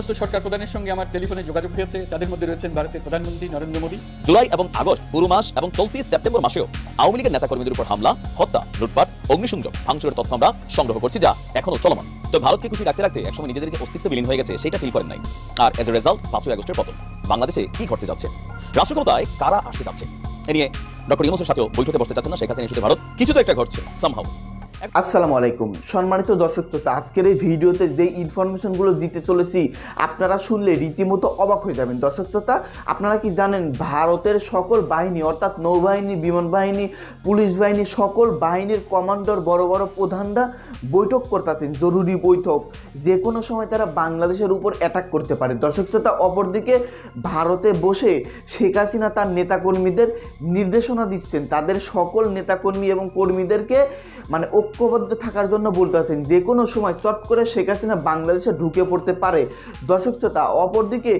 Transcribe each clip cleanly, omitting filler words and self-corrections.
সমস্ত সরকার প্রধানের সঙ্গে আমার টেলিফোনে যোগাযোগ হয়েছে। তাদের মধ্যে রয়েছেন ভারতের প্রধানমন্ত্রী নরেন্দ্র মোদী। জুলাই এবং আগস্ট পুরো মাস এবং চলতি সেপ্টেম্বর মাসেও আওয়ামী লীগের নেতাকর্মীদের উপর হামলা, হত্যা, লুটপাট, অগ্নিসংযোগ, ভাঙচুরের তথ্য আমরা সংগ্রহ করছি, যা এখনো চলমান। তো ভারতকে খুশি রাখতে রাখতে একসময় নিজেদের যে অস্তিত্ব বিলীন হয়ে গেছে সেটা ফিল করেন নাই। আর এজ এ রেজাল্ট 5ই আগস্টের পতন। বাংলাদেশে কি ঘটতে যাচ্ছে, রাষ্ট্র ক্ষমতায় কারা আসতে যাচ্ছে, এ নিয়ে ডক্টর ইউনূসের সাথেও বৈঠকে বসতে চাচ্ছেন না শেখ হাসিনা ইস্যুতে ভারত। কিছু তো একটা ঘটছে সামহাউ। আসসালামু আলাইকুম সম্মানিত দর্শক শ্রোতা, আজকের এই ভিডিওতে যে ইনফরমেশনগুলো দিতে চলেছি আপনারা শুনলে রীতিমতো অবাক হয়ে যাবেন। দর্শক শ্রোতা, আপনারা কি জানেন ভারতের সকল বাহিনী অর্থাৎ নৌবাহিনী, বিমান বাহিনী, পুলিশ বাহিনী, সকল বাহিনীর কমান্ডার, বড় বড় প্রধানরা বৈঠক করতেছেন, জরুরি বৈঠক। যে কোনো সময় তারা বাংলাদেশের উপর অ্যাটাক করতে পারে। দর্শক শ্রোতা, অপরদিকে ভারতে বসে শেখ হাসিনা তার নেতাকর্মীদের নির্দেশনা দিচ্ছেন, তাদের সকল নেতাকর্মী এবং কর্মীদেরকে মানে ঐক্যবদ্ধ থাকার জন্য বলতেছেন। যে কোনো সময় চট করে শেখ হাসিনা বাংলাদেশে ঢুকে পড়তে পারে। দর্শক শ্রোতা, অপরদিকে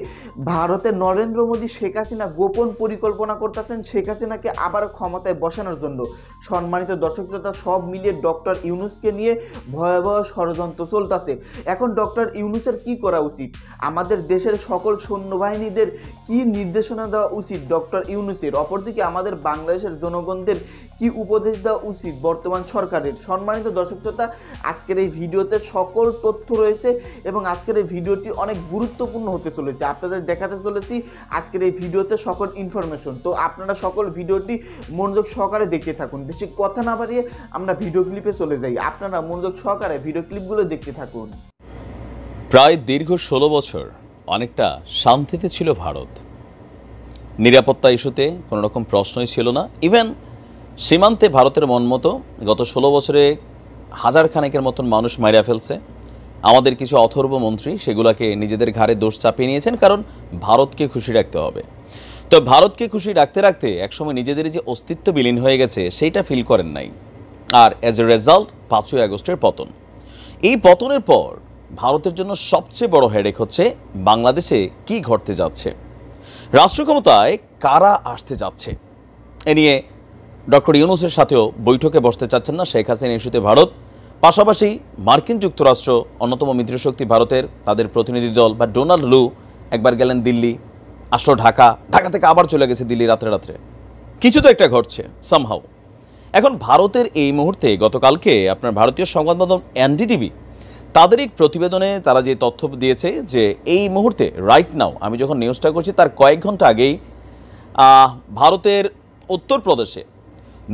ভারতের নরেন্দ্র মোদী শেখ হাসিনা গোপন পরিকল্পনা করতেছেন শেখ হাসিনাকে আবার ক্ষমতায় বসানোর জন্য। সম্মানিত দর্শক শ্রোতা, সব মিলিয়ে ডক্টর ইউনূসকে নিয়ে ভয়াবহ ষড়যন্ত্র চলতেছে। এখন ডক্টর ইউনূসের কি করা উচিত, আমাদের দেশের সকল সৈন্যবাহিনীদের কি নির্দেশনা দেওয়া উচিত ডক্টর ইউনূসের, অপরদিকে আমাদের বাংলাদেশের জনগণদের কি উপদেশ দেওয়া উচিত বর্তমান সরকারের। সম্মানিত দর্শক শ্রোতা, আজকের এই ভিডিওতে সকল তথ্য রয়েছে এবং আজকের এই ভিডিওটি অনেক গুরুত্বপূর্ণ হতে চলেছে। আপনাদের দেখাতে চলেছি আজকের এই ভিডিওতে সকল ইনফরমেশন। তো আপনারা সকল ভিডিওটি মনোযোগ সহকারে দেখতে থাকুন। বেশি কথা না বাড়িয়ে আমরা ভিডিও ক্লিপে চলে যাই। আপনারা মনোযোগ সহকারে ভিডিও ক্লিপগুলো দেখতে থাকুন। প্রায় দীর্ঘ 16 বছর অনেকটা শান্তিতে ছিল ভারত। নিরাপত্তা ইস্যুতে কোনো রকম প্রশ্নই ছিল না। ইভেন সীমান্তে ভারতের মন মতো গত 16 বছরে হাজার খানেকের মতন মানুষ মাইরা ফেলছে। আমাদের কিছু অথর্ব মন্ত্রী সেগুলোকে নিজেদের ঘাড়ে দোষ চাপিয়ে নিয়েছেন, কারণ ভারতকে খুশি রাখতে হবে। তো ভারতকে খুশি রাখতে রাখতে একসময় নিজেদের যে অস্তিত্ব বিলীন হয়ে গেছে সেইটা ফিল করেন নাই। আর অ্যাজ এ রেজাল্ট 5ই আগস্টের পতন। এই পতনের পর ভারতের জন্য সবচেয়ে বড় হেডেক হচ্ছে বাংলাদেশে কি ঘটতে যাচ্ছে, রাষ্ট্র ক্ষমতায় কারা আসতে যাচ্ছে। এ নিয়ে ডক্টর ইউনূসের সাথেও বৈঠকে বসতে চাচ্ছেন না শেখ হাসিনা ইস্যুতে ভারত। পাশাপাশি মার্কিন যুক্তরাষ্ট্র, অন্যতম মিত্রশক্তি ভারতের, তাদের প্রতিনিধি দল বা ডোনাল্ড লু একবার গেলেন দিল্লি, আসলো ঢাকা, ঢাকা থেকে আবার চলে গেছে দিল্লি রাত্রে রাত্রে। কিছু তো একটা ঘটছে সামহাউ। এখন ভারতের এই মুহূর্তে গতকালকে আপনার ভারতীয় সংবাদ মাধ্যম এনডিটিভি তাদের এক প্রতিবেদনে তারা যে তথ্য দিয়েছে যে এই মুহূর্তে রাইট নাও, আমি যখন নিউজটা করছি তার কয়েক ঘন্টা আগেই ভারতের উত্তরপ্রদেশে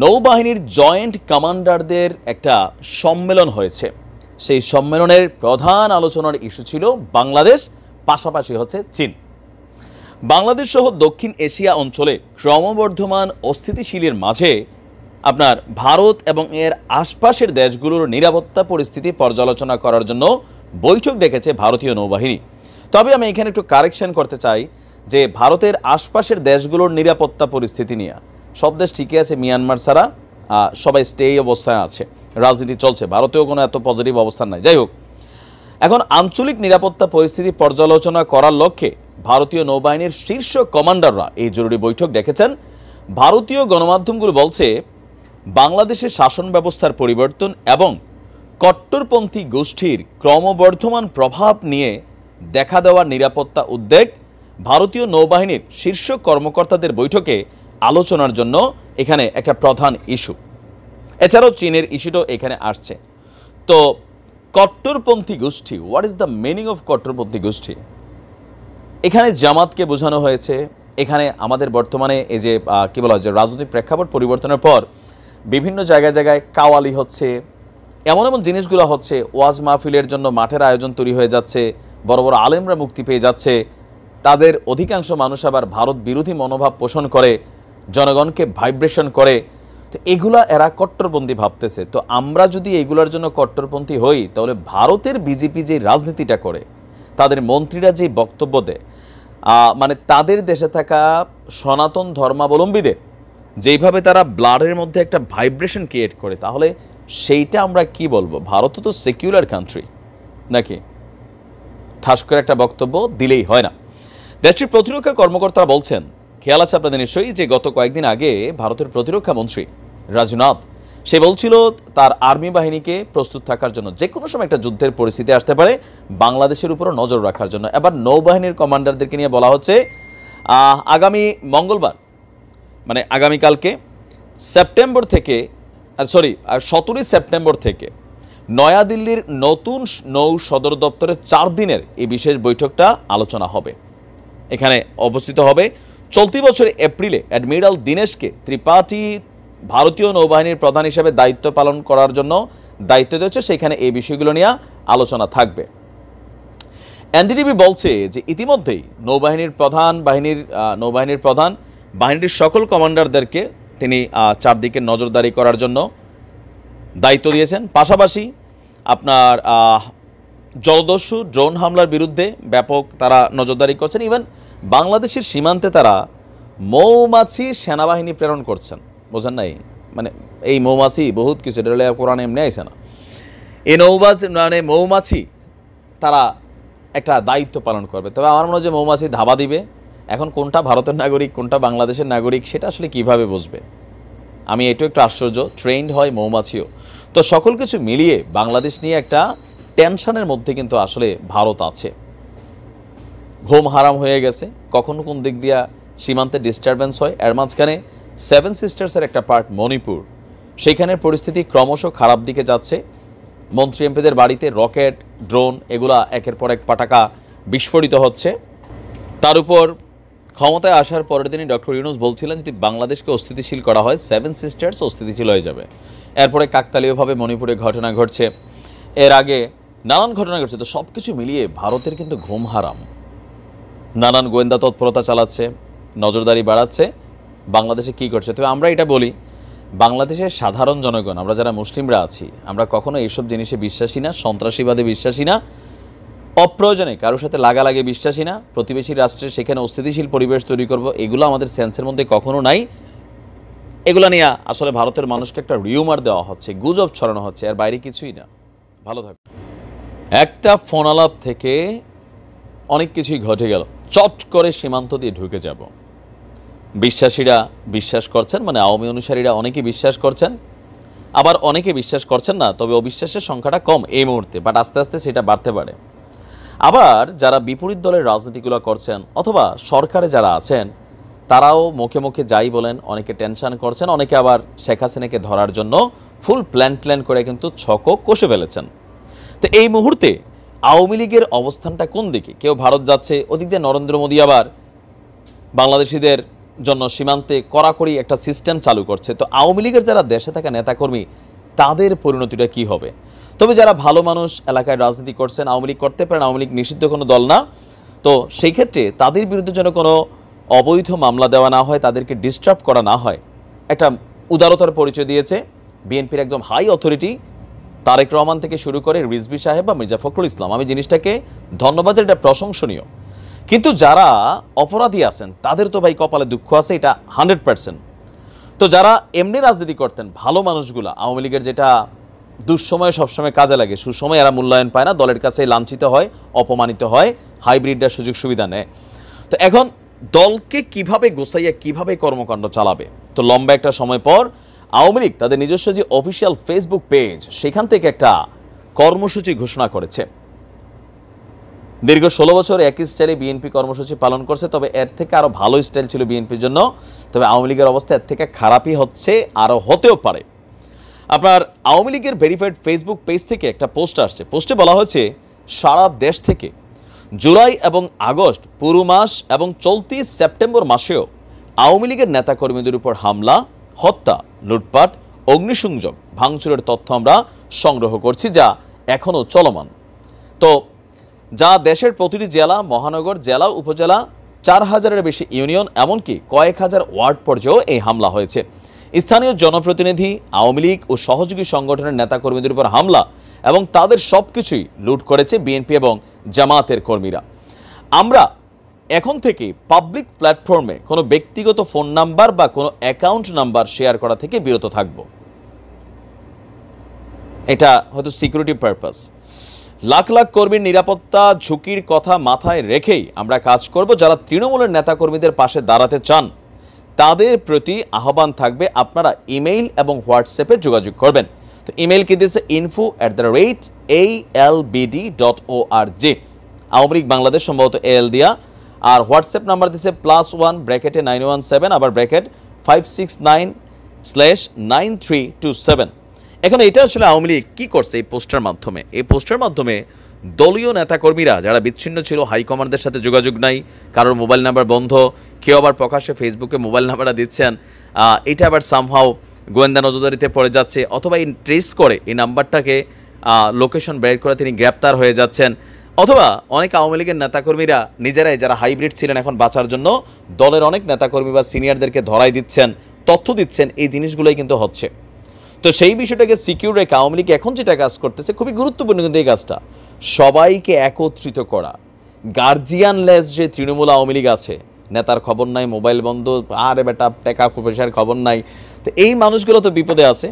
নৌবাহিনীর জয়েন্ট কমান্ডারদের একটা সম্মেলন হয়েছে। সেই সম্মেলনের প্রধান আলোচনার ইস্যু ছিল বাংলাদেশ, পাশাপাশি হচ্ছে চীন। বাংলাদেশ সহ দক্ষিণ এশিয়া অঞ্চলে ক্রমবর্ধমান অস্থিতিশীলের মাঝে আপনার ভারত এবং এর আশপাশের দেশগুলোর নিরাপত্তা পরিস্থিতি পর্যালোচনা করার জন্য বৈঠক ডেকেছে ভারতীয় নৌবাহিনী। তবে আমি এখানে একটু কারেকশন করতে চাই যে ভারতের আশপাশের দেশগুলোর নিরাপত্তা পরিস্থিতি নিয়ে সব দেশ ঠিকই আছে, মিয়ানমার ছাড়া সবাই স্টে অবস্থায় আছে, রাজনীতি চলছে, ভারতেও কোনো এত পজিটিভ অবস্থান নাই। যাই হোক, এখন আঞ্চলিক নিরাপত্তা পরিস্থিতি পর্যালোচনা করার লক্ষ্যে ভারতীয় নৌবাহিনীর শীর্ষ কমান্ডাররা এই জরুরি বৈঠক ডেকেছেন। ভারতীয় গণমাধ্যমগুলো বলছে বাংলাদেশের শাসন ব্যবস্থার পরিবর্তন এবং কট্টরপন্থী গোষ্ঠীর ক্রমবর্ধমান প্রভাব নিয়ে দেখা দেওয়া নিরাপত্তা উদ্বেগ ভারতীয় নৌবাহিনীর শীর্ষ কর্মকর্তাদের বৈঠকে আলোচনার জন্য এখানে একটা প্রধান ইস্যু। এছাড়াও চীনের ইস্যুটাও এখানে আসছে। তো কট্টরপন্থী গোষ্ঠী, what is the meaning of কট্টরপন্থী গোষ্ঠী? এখানে জামাতকে বোঝানো হয়েছে। এখানে আমাদের বর্তমানে এই যে কী বলা হয় যে রাজনৈতিক প্রেক্ষাপট পরিবর্তনের পর বিভিন্ন জায়গায় জায়গায় কাওয়ালি হচ্ছে, এমন এমন জিনিসগুলো হচ্ছে। ওয়াজ মাহফিলের জন্য মাঠের আয়োজন তৈরি হয়ে যাচ্ছে, বড় বড় আলেমরা মুক্তি পেয়ে যাচ্ছে, তাদের অধিকাংশ মানুষ আবার ভারত বিরোধী মনোভাব পোষণ করে, জনগণকে ভাইব্রেশন করে। তো এগুলা এরা কট্টরপন্থী ভাবতেছে। তো আমরা যদি এগুলোর জন্য কট্টরপন্থী হই তাহলে ভারতের বিজেপি যে রাজনীতিটা করে, তাদের মন্ত্রীরা যে বক্তব্য দেয়, মানে তাদের দেশে থাকা সনাতন ধর্মাবলম্বীদের যেইভাবে তারা ব্লাডের মধ্যে একটা ভাইব্রেশন ক্রিয়েট করে, তাহলে সেইটা আমরা কি বলবো? ভারত তো সেকুলার কান্ট্রি নাকি? ঠাস করে একটা বক্তব্য দিলেই হয় না। দেশটির প্রতিরক্ষা কর্মকর্তারা বলছেন, খেয়াল আছে আপনাদের নিশ্চয়ই, যে গত কয়েকদিন আগে ভারতের প্রতিরক্ষা মন্ত্রী রাজনাথ সে বলছিল তার আর্মি বাহিনীকে প্রস্তুত থাকার জন্য, যে কোনো সময় একটা যুদ্ধের পরিস্থিতি আসতে পারে, বাংলাদেশের উপরও নজর রাখার জন্য। এবার নৌবাহিনীর কমান্ডারদেরকে নিয়ে বলা হচ্ছে আগামী মঙ্গলবার মানে আগামীকালকে সেপ্টেম্বর থেকে 17 সেপ্টেম্বর থেকে নয়াদিল্লির নতুন নৌ সদর দপ্তরে 4 দিনের এই বিশেষ বৈঠকটা আলোচনা হবে। এখানে অবস্থিত হবে চলতি বছরের এপ্রিলে অ্যাডমিরাল দীনেশকে ত্রিপাঠী ভারতীয় নৌবাহিনীর প্রধান হিসেবে দায়িত্ব পালন করার জন্য দায়িত্ব দিয়েছে, সেখানে এই বিষয়গুলো নিয়ে আলোচনা থাকবে। এনডিটিভি বলছে যে ইতিমধ্যেই নৌবাহিনীর প্রধান বাহিনীর সকল কমান্ডারদেরকে তিনি চারদিকে নজরদারি করার জন্য দায়িত্ব দিয়েছেন। পাশাপাশি আপনার জলদস্যু ড্রোন হামলার বিরুদ্ধে ব্যাপক তারা নজরদারি করছেন। ইভেন বাংলাদেশের সীমান্তে তারা মৌমাছি সেনাবাহিনী প্রেরণ করছেন। বোঝেন নাই, মানে এই মৌমাছি বহুত কিছু, এটা কোরআনে এমনি আইছে না। এই মৌমাছি তারা একটা দায়িত্ব পালন করবে। তবে আমার মনে হয় যে মৌমাছি ধাবা দিবে, এখন কোনটা ভারতের নাগরিক কোনটা বাংলাদেশের নাগরিক সেটা আসলে কিভাবে বুঝবে? আমি এটাও একটু আশ্চর্য, ট্রেন্ড হয় মৌমাছিও। তো সকল কিছু মিলিয়ে বাংলাদেশ নিয়ে একটা টেনশনের মধ্যে কিন্তু আসলে ভারত আছে। ঘুম হারাম হয়ে গেছে, কখনো কোন দিক দিয়া সীমান্তে ডিস্টারবেন্স হয়। এর মাঝখানে 7 সিস্টার্সের একটা পার্ট মণিপুর, সেইখানের পরিস্থিতি ক্রমশ খারাপ দিকে যাচ্ছে। মন্ত্রী এমপিদের বাড়িতে রকেট, ড্রোন এগুলা একের পর এক পাটাকা বিস্ফোরিত হচ্ছে। তার উপর ক্ষমতায় আসার পরের দিনই ডক্টর ইউনূস বলছিলেন যদি বাংলাদেশকে অস্থিতিশীল করা হয় 7 সিস্টার্স অস্থিতিশীল হয়ে যাবে। এরপরে কাকতালীয়ভাবে মণিপুরে ঘটনা ঘটছে, এর আগে নানান ঘটনা ঘটছে। তো সব কিছু মিলিয়ে ভারতের কিন্তু ঘুম হারাম, নানান গোয়েন্দা তৎপরতা চালাচ্ছে, নজরদারি বাড়াচ্ছে বাংলাদেশে কী করছে। তবে আমরা এটা বলি, বাংলাদেশের সাধারণ জনগণ, আমরা যারা মুসলিমরা আছি, আমরা কখনো এইসব জিনিসে বিশ্বাসী না, সন্ত্রাসীবাদে বিশ্বাসী না, অপ্রয়োজনে কারোর সাথে লাগালাগি বিশ্বাসী না, প্রতিবেশী রাষ্ট্রের সেখানে অস্থিতিশীল পরিবেশ তৈরি করব, এগুলো আমাদের সেন্সের মধ্যে কখনো নাই। এগুলো নিয়ে আসলে ভারতের মানুষকে একটা রিউমার দেওয়া হচ্ছে, গুজব ছড়ানো হচ্ছে, আর বাইরে কিছুই না। ভালো থাকবে। একটা ফোন আলাপ থেকে অনেক কিছুই ঘটে গেল, চট করে সীমান্ত দিয়ে ঢুকে যাব। বিশ্বাসীরা বিশ্বাস করছেন, মানে আওয়ামী অনুসারীরা অনেকে বিশ্বাস করছেন, আবার অনেকে বিশ্বাস করছেন না। তবে অবিশ্বাসের সংখ্যাটা কম এই মুহূর্তে, বাট আস্তে আস্তে সেটা বাড়তে পারে। আবার যারা বিপরীত দলের রাজনীতিগুলো করছেন অথবা সরকারে যারা আছেন, তারাও মুখে মুখে যাই বলেন, অনেকে টেনশন করছেন, অনেকে আবার শেখ হাসিনাকে ধরার জন্য ফুল প্ল্যান করে কিন্তু ছকও কষে ফেলেছেন। তো এই মুহূর্তে আওয়ামী লীগের অবস্থানটা কোন দিকে? কেউ ভারত যাচ্ছে, ওদিক দিয়ে নরেন্দ্র মোদী আবার বাংলাদেশিদের জন্য সীমান্তে কড়াকড়ি একটা সিস্টেম চালু করছে। তো আওয়ামী লীগের যারা দেশে থাকা নেতাকর্মী, তাদের পরিণতিটা কি হবে? তবে যারা ভালো মানুষ এলাকায় রাজনীতি করছেন, আওয়ামী লীগ করতে পারেন, আওয়ামী লীগ নিষিদ্ধ কোনো দল না, তো সেই ক্ষেত্রে তাদের বিরুদ্ধে যেন কোনো অবৈধ মামলা দেওয়া না হয়, তাদেরকে ডিস্টার্ব করা না হয়, একটা উদারতার পরিচয় দিয়েছে বিএনপির একদম হাই অথরিটি তারেক রহমান থেকে শুরু করে রিজভী সাহেব বা মির্জা ফখরুল ইসলাম। আমি জিনিসটাকে ধন্যবাদ, এটা প্রশংসনীয়। কিন্তু যারা অপরাধী আছেন তাদের তো ভাই কপালে দুঃখ আছে, এটা 100%। তো যারা এমনি রাজনীতি করতেন ভালো মানুষগুলা, আওয়ামী লীগের যেটা দুঃসময়ে সবসময় কাজে লাগে, সুসময় এরা মূল্যায়ন পায় না, দলের কাছে লাঞ্ছিত হয়, অপমানিত হয়, হাইব্রিডের সুযোগ সুবিধা নেয়। তো এখন দলকে কিভাবে গোছাইয়া কিভাবে কর্মকাণ্ড চালাবে? তো লম্বা একটা সময় পর আওয়ামী লীগ তাদের নিজস্ব যে অফিসিয়াল ফেসবুক পেজ, সেখান থেকে একটা কর্মসূচি ঘোষণা করেছে। দীর্ঘ 16 বছর একই স্টাইলে বিএনপি কর্মসূচি পালন করছে, তবে এর থেকে আরও ভালো স্টাইল ছিল বিএনপির জন্য। তবে আওয়ামী লীগের অবস্থা এর থেকে খারাপই হচ্ছে, আরও হতেও পারে। আপনার আওয়ামী লীগের ভেরিফাইড ফেসবুক পেজ থেকে একটা পোস্ট আসছে। পোস্টে বলা হয়েছে সারা দেশ থেকে জুলাই এবং আগস্ট পুরো মাস এবং চলতি সেপ্টেম্বর মাসেও আওয়ামী লীগের নেতাকর্মীদের উপর হামলা, হত্যা, লুটপাট, অগ্নিসংযোগ, ভাঙচুরের তথ্য আমরা সংগ্রহ করছি, যা এখনও চলমান। তো যা দেশের প্রতিটি জেলা, মহানগর, জেলা, উপজেলা, 4000-এর বেশি ইউনিয়ন, এমনকি কয়েক হাজার ওয়ার্ড পর্যায়েও এই হামলা হয়েছে। স্থানীয় জনপ্রতিনিধি, আওয়ামী লীগ ও সহযোগী সংগঠনের নেতাকর্মীদের উপর হামলা এবং তাদের সব কিছুই লুট করেছে বিএনপি এবং জামায়াতের কর্মীরা। আমরা এখন থেকে পাবলিক প্ল্যাটফর্মে কোনো ব্যক্তিগত ফোন নাম্বার বা কোনো অ্যাকাউন্ট নাম্বার শেয়ার করা থেকে বিরত থাকব। এটা হয়তো সিকিউরিটি পারপাস। লাখ লাখ কর্মীর নিরাপত্তা ঝুঁকির কথা মাথায় রেখেই আমরা কাজ করব। যারা তৃণমূলের নেতাকর্মীদের পাশে দাঁড়াতে চান তাদের প্রতি আহ্বান থাকবে আপনারা ইমেইল এবং হোয়াটসঅ্যাপে যোগাযোগ করবেন। তো ইমেইল কি দিয়েছে, info@albd.org, আওয়ামী লীগ বাংলাদেশ সম্ভবত এল দিয়া। আর হোয়াটসঅ্যাপ নাম্বার দিয়েছে +1 ব্র্যাকেটে 917 আবার ব্র্যাকেট 569/9327। এখন এটা আসলে আওয়ামী লীগ কী করছে এই পোস্টার মাধ্যমে? এই পোস্টার মাধ্যমে দলীয় নেতাকর্মীরা যারা বিচ্ছিন্ন ছিল, হাইকমান্ডের সাথে যোগাযোগ নাই, কারোর মোবাইল নাম্বার বন্ধ, কেউ আবার প্রকাশ্যে ফেসবুকে মোবাইল নাম্বারটা দিচ্ছেন, এটা আবার সামহাও গোয়েন্দা নজরদারিতে পড়ে যাচ্ছে, অথবা ট্রেস করে এই নাম্বারটাকে লোকেশন বের করে তিনি গ্রেপ্তার হয়ে যাচ্ছেন, অথবা অনেক আওয়ামী লীগের নেতাকর্মীরা নিজেরাই যারা হাইব্রিড ছিলেন এখন বাঁচার জন্য দলের অনেক নেতাকর্মী বা সিনিয়রদেরকে ধরাই দিচ্ছেন, তথ্য দিচ্ছেন, এই জিনিসগুলোই কিন্তু হচ্ছে। তো সেই বিষয়টাকে সিকিউর রেখে আওয়ামী লীগ এখন যেটা কাজ করতেছে খুবই গুরুত্বপূর্ণ কিন্তু এই কাজটা, সবাইকে একত্রিত করা। গার্জিয়ানলেস যে তৃণমূল আওয়ামী লীগ আছে, নেতার খবর নাই, মোবাইল বন্ধ, আরে বেটা টাকা পয়সার খবর নাই, তো এই মানুষগুলো তো বিপদে আছে।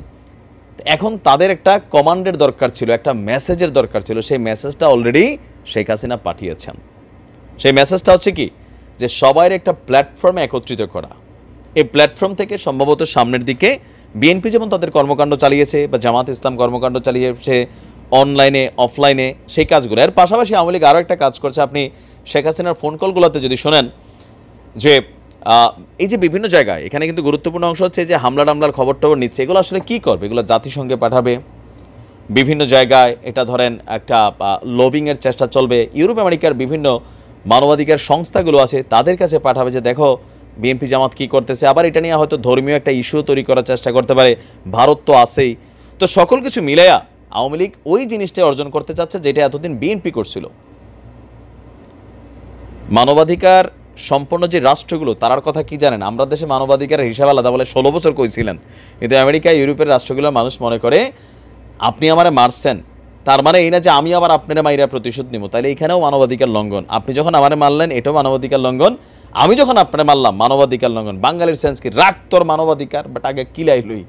এখন তাদের একটা কমান্ডের দরকার ছিল, একটা মেসেজের দরকার ছিল। সেই মেসেজটা অলরেডি শেখ হাসিনা পাঠিয়েছেন। সেই মেসেজটা হচ্ছে কি, যে সবাই একটা প্ল্যাটফর্মে একত্রিত করা। এই প্ল্যাটফর্ম থেকে সম্ভবত সামনের দিকে বিএনপি যেমন তাদের কর্মকাণ্ড চালিয়েছে বা জামাত ইসলাম কর্মকাণ্ড চালিয়েছে অনলাইনে অফলাইনে, সেই কাজগুলো। এর পাশাপাশি আওয়ামী লীগ আরও একটা কাজ করছে। আপনি শেখ হাসিনার ফোন কলগুলোতে যদি শোনেন যে এই যে বিভিন্ন জায়গায়, এখানে কিন্তু গুরুত্বপূর্ণ অংশ হচ্ছে যে হামলার খবর টবর নিচ্ছে, এগুলো আসলে কী করবে? এগুলো জাতিসংঘে পাঠাবে, বিভিন্ন জায়গায় এটা ধরেন একটা লবিংয়ের চেষ্টা চলবে, ইউরোপ আমেরিকার বিভিন্ন মানবাধিকার সংস্থাগুলো আছে তাদের কাছে পাঠাবে যে দেখো বিএনপি জামাত কী করতেছে। আবার এটা নিয়ে হয়তো ধর্মীয় একটা ইস্যু তৈরি করার চেষ্টা করতে পারে, ভারত তো আছেই। তো সকল কিছু মিলাইয়া আওয়ামী লীগ ওই জিনিসটা অর্জন করতে চাচ্ছে যেটা এতদিন বিএনপি করছিল। মানবাধিকার সম্পন্ন যে রাষ্ট্রগুলো, তার কথা কি জানেন? আমরা দেশে মানবাধিকারের হিসাব আলাদা বলে 16 বছর কইছিলেন, কিন্তু আমেরিকা ইউরোপের রাষ্ট্রগুলোর মানুষ মনে করে আপনি আমারে মারছেন, তার মানে এই না যে আমি আবার আপনারা মাইরা প্রতিশোধ নিব, তাহলে এখানেও মানবাধিকার লঙ্ঘন। আপনি যখন আমারে মারলেন এটাও মানবাধিকার লঙ্ঘন, আমি যখন আপনারে মারলাম মানবাধিকার লঙ্ঘন। বাঙালির সেন্স কি, রাখ তোর মানবাধিকার, বাট আগে কিলাই লই।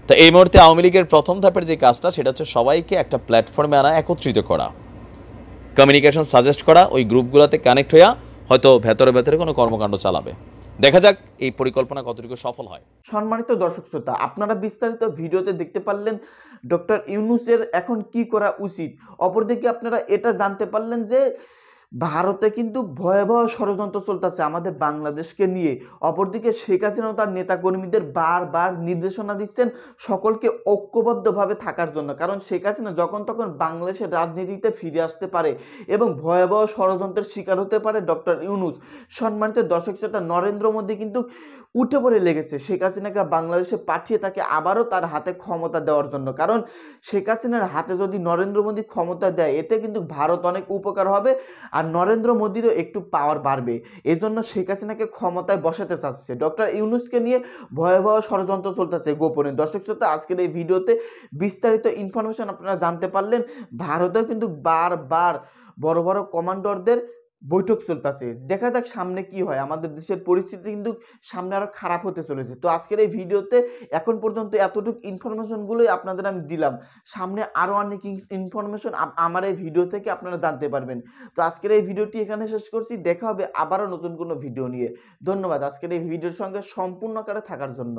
তো এই মুহূর্তে আওয়ামী লীগের প্রথম ধাপের যে কাজটা, সেটা হচ্ছে সবাইকে একটা প্ল্যাটফর্মে আনা, একত্রিত করা, কমিউনিকেশন সাজেস্ট করা, ওই গ্রুপগুলোতে কানেক্ট হইয়া হয়তো ভেতরে কোনো কর্মকাণ্ড চালাবে। দেখা যাক এই পরিকল্পনা কতটুকু সফল হয়। সম্মানিত দর্শক শ্রোতা, আপনারা বিস্তারিত ভিডিওতে দেখতে পারলেন ডক্টর ইউনূসের এখন কি করা উচিত। অপরদিকে আপনারা এটা জানতে পারলেন যে ভারতে কিন্তু ভয়াবহ ষড়যন্ত্র চলতেছে আমাদের বাংলাদেশকে নিয়ে। অপরদিকে শেখ হাসিনা তার নেতাকর্মীদের বারবার নির্দেশনা দিচ্ছেন সকলকে ঐক্যবদ্ধভাবে থাকার জন্য, কারণ শেখ হাসিনা যখন তখন বাংলাদেশের রাজনীতিতে ফিরে আসতে পারে এবং ভয়াবহ ষড়যন্ত্রের শিকার হতে পারে ডক্টর ইউনূস। সম্মানিত দর্শক শ্রোতা, নরেন্দ্র মোদী কিন্তু উঠে পড়ে লেগেছে শেখ হাসিনাকে বাংলাদেশে পাঠিয়ে তাকে আবারও তার হাতে ক্ষমতা দেওয়ার জন্য, কারণ শেখ হাসিনার হাতে যদি নরেন্দ্র মোদী ক্ষমতা দেয় এতে কিন্তু ভারত অনেক উপকার হবে আর নরেন্দ্র মোদীরও একটু পাওয়ার বাড়বে। এই জন্য শেখ হাসিনাকে ক্ষমতায় বসাতে চাচ্ছে। ডক্টর ইউনূসকে নিয়ে ভয়াবহ ষড়যন্ত্র চলতেছে গোপনে। দর্শক শ্রোতা, আজকের এই ভিডিওতে বিস্তারিত ইনফরমেশন আপনারা জানতে পারলেন। ভারতেও কিন্তু বারবার বড় বড় কমান্ডারদের বৈঠক চলতেছে। দেখা যাক সামনে কি হয়। আমাদের দেশের পরিস্থিতি কিন্তু সামনে আরো খারাপ হতে চলেছে। তো আজকের এই ভিডিওতে এখন পর্যন্ত এতটুকু ইনফরমেশনগুলোই আপনাদের আমি দিলাম। সামনে আরো অনেক ইনফরমেশন আমার এই ভিডিও থেকে আপনারা জানতে পারবেন। তো আজকের এই ভিডিওটি এখানে শেষ করছি। দেখা হবে আবারও নতুন কোনো ভিডিও নিয়ে। ধন্যবাদ আজকের এই ভিডিওর সঙ্গে সম্পূর্ণ আকারে থাকার জন্য।